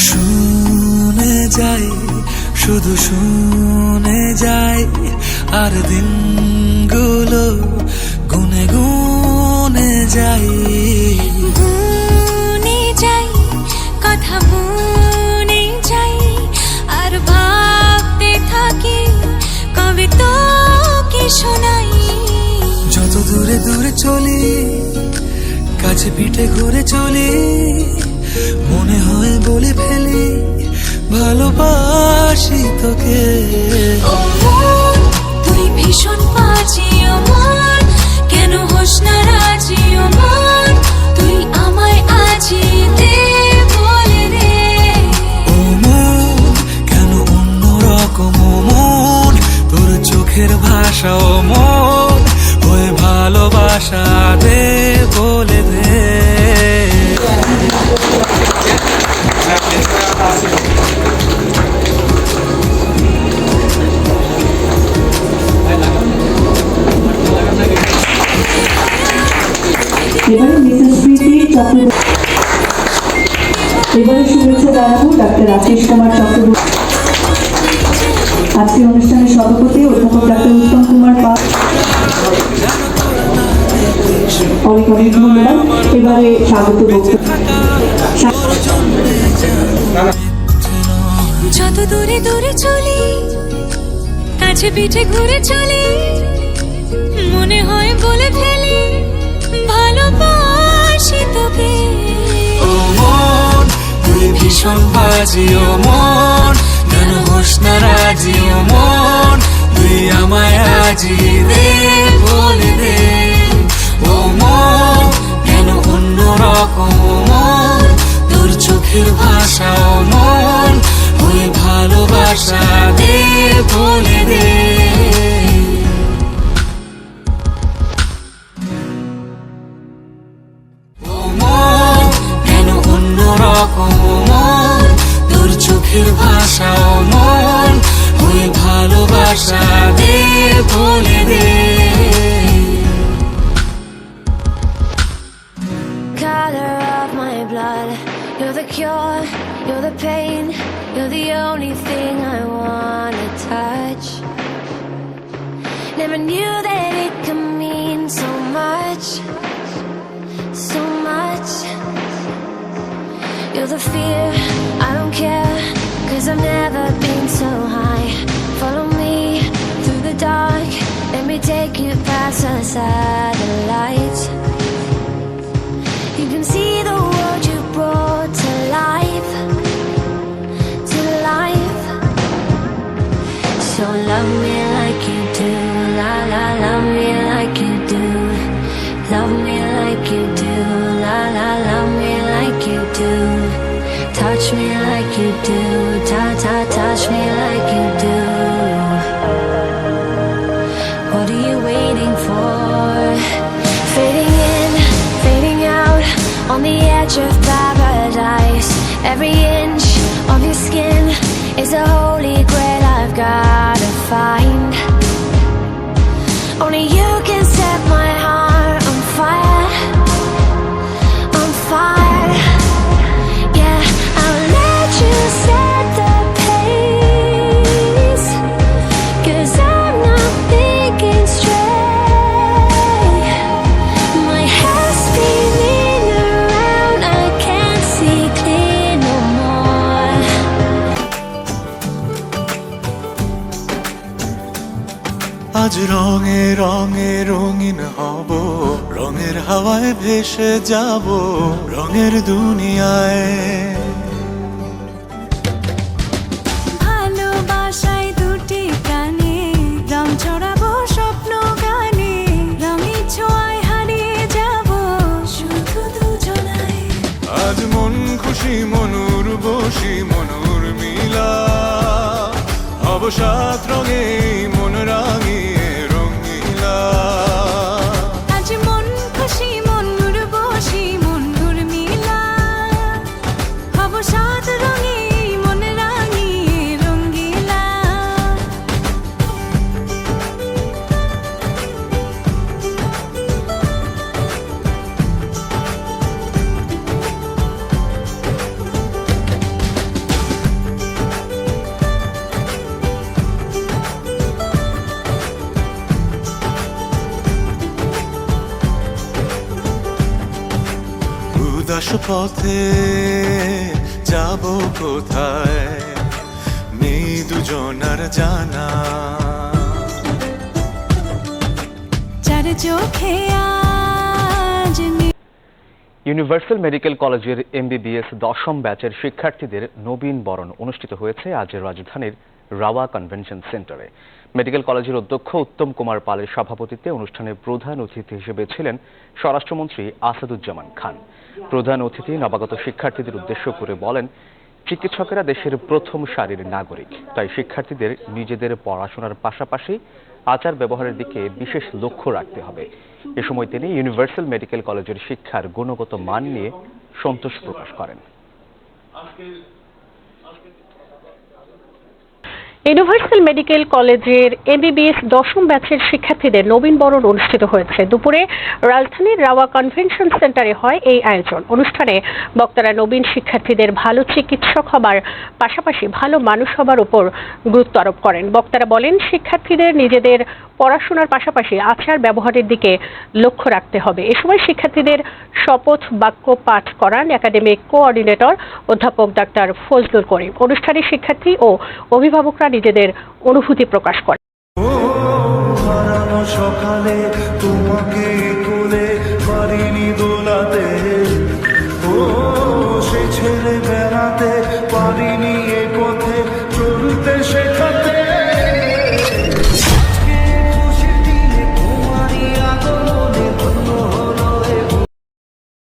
শুনে যাই, শুধু শুনে যাই, আর দিনগুলো গুনে গুনে যাই। গুনে যাই, কথা মনে যাই, আর ভাবতে থাকি কবে তোকে শোনাই। যত দূরে দূরে চলি, কাছে পিঠে ঘুরে চলি, মনে হয় বলে ফেলি ভালোবাসি তোকে। ও মন, তুই ভীষণ বাজি, ও মন, কেন হোস না রাজি, ও মন, তুই আমায় আজি দে বলে দে। ও মন, কেন অন্যরকম, ও মন, তোর চোখের ভাষা, ও মন, ওই ভালোবাসা দে বলে দে। এবারে মিসেস প্রীতি চক্রবর্তী, এবারে শুভেচ্ছা জানাবো ডাক্তার রাকেশ কুমার চক্রবর্তী। আজকের অনুষ্ঠানের সভাপতি অধ্যাপক ডাক্তার উত্তম কুমার পাল। অনেক অনেক ধন্যবাদ। এবারে স্বাগত বক্তব্য। যত দূরে দূরে চলি, কাছে পিঠে ঘুরে চলি, মনে হয় বলে ফেলি ভালোবাসি তোকে। ও মন, তুই ভীষণ বাজি, ও মন, কেন হোস না রাজি, ও মন, তুই আমায় আজি দে বলে দে। ও মন, কেন অন্যরকম, ও মন, তোর চোখের ভাষা, ও মন, ওই ভালোবাসা দে বলে দে। ও মন, কেন অন্যরকম, ও মন, তোর চোখের ভাষা, ও মন, ওই ভালোবাসা দে বলে দে। Color of my blood, you're the cure, you're the pain, you're the only thing I wanna touch. Never knew that it could mean so much, so much. You're the fear, I don't care, 'cause I've never been so high. Follow me through the dark, let me take you past the satellites. You can see the world you brought to life, to life. So love me like you do, la la, love me like you do. Love me like you do, la la, love me like you do. Touch me like you do, ta ta, touch me like you do. What are you waiting for? Fading in, fading out, on the edge of paradise. Every inch of your skin is a holy grail I've gotta find. Only you can set my heart on fire, on fire. Yeah, I'll let you set the pace, 'cause I'm not thinking straight. My head's spinning around, I can't see clear no more. আজ রঙে রঙে রঙিন হব, রঙের হাওয়ায় ভেসে যাব, রঙের দুনিয়ায়। ভালোবাসায় দুটি প্রাণে রং চড়াবো স্বপ্ন গানে, রঙে ছোঁয়ায় হারিয়ে যাব শুধু দুজনায়। আজ মন খুশি, মনুর বসি, মনুর মিলা, অবসাদ রঙে মন রাঙিয়ে রঙিলা। আজ মন খুশি, মনুর বসি, মনুর মিলা, অবসাদ রঙে মন রাঙিয়ে রঙ্গিলা। পথে যাব কোথায় নেই দুজনার জানা চার চোখে আজ ইউনিভার্সাল মেডিকেল কলেজের এমবিবিএস দশম ব্যাচের শিক্ষার্থীদের নবীন বরণ অনুষ্ঠিত হয়েছে আজ রাজধানীর রাওয়া কনভেনশন সেন্টারে। মেডিকেল কলেজের অধ্যক্ষ উত্তম কুমার পালের সভাপতিত্বে অনুষ্ঠানে প্রধান অতিথি হিসেবে ছিলেন স্বরাষ্ট্রমন্ত্রী আসাদুজ্জামান খান। প্রধান অতিথি নবাগত শিক্ষার্থীদের উদ্দেশ্য করে বলেন, চিকিৎসকেরা দেশের প্রথম সারির নাগরিক, তাই শিক্ষার্থীদের নিজেদের পড়াশোনার পাশাপাশি আচার ব্যবহারের দিকে বিশেষ লক্ষ্য রাখতে হবে। এ সময় তিনি ইউনিভার্সাল মেডিকেল কলেজের শিক্ষার গুণগত মান নিয়ে সন্তোষ প্রকাশ করেন। ইউনিভার্সাল মেডিকেল কলেজের এমবিবিএস দশম ব্যাচের শিক্ষার্থীদের নবীন বরণ অনুষ্ঠিত হয়েছে। দুপুরে রাজধানীর রাওয়া কনভেনশন সেন্টারে হয় এই আয়োজন। অনুষ্ঠানে বক্তারা নবীন শিক্ষার্থীদের ভালো চিকিৎসক হবার পাশাপাশি ভালো মানুষ হবার উপর গুরুত্ব আরোপ করেন। বক্তারা বলেন, শিক্ষার্থীদের নিজেদের পড়াশোনার পাশাপাশি আচার ব্যবহারের দিকে লক্ষ্য রাখতে হবে। এ সময় শিক্ষার্থীদের শপথ বাক্য পাঠ করান একাডেমিক কোঅর্ডিনেটর অধ্যাপক ডাক্তার ফজলুল করিম। অনুষ্ঠানে শিক্ষার্থী ও অভিভাবকরা নিজেদের অনুভূতি প্রকাশ করেন। সকালে তোমাকে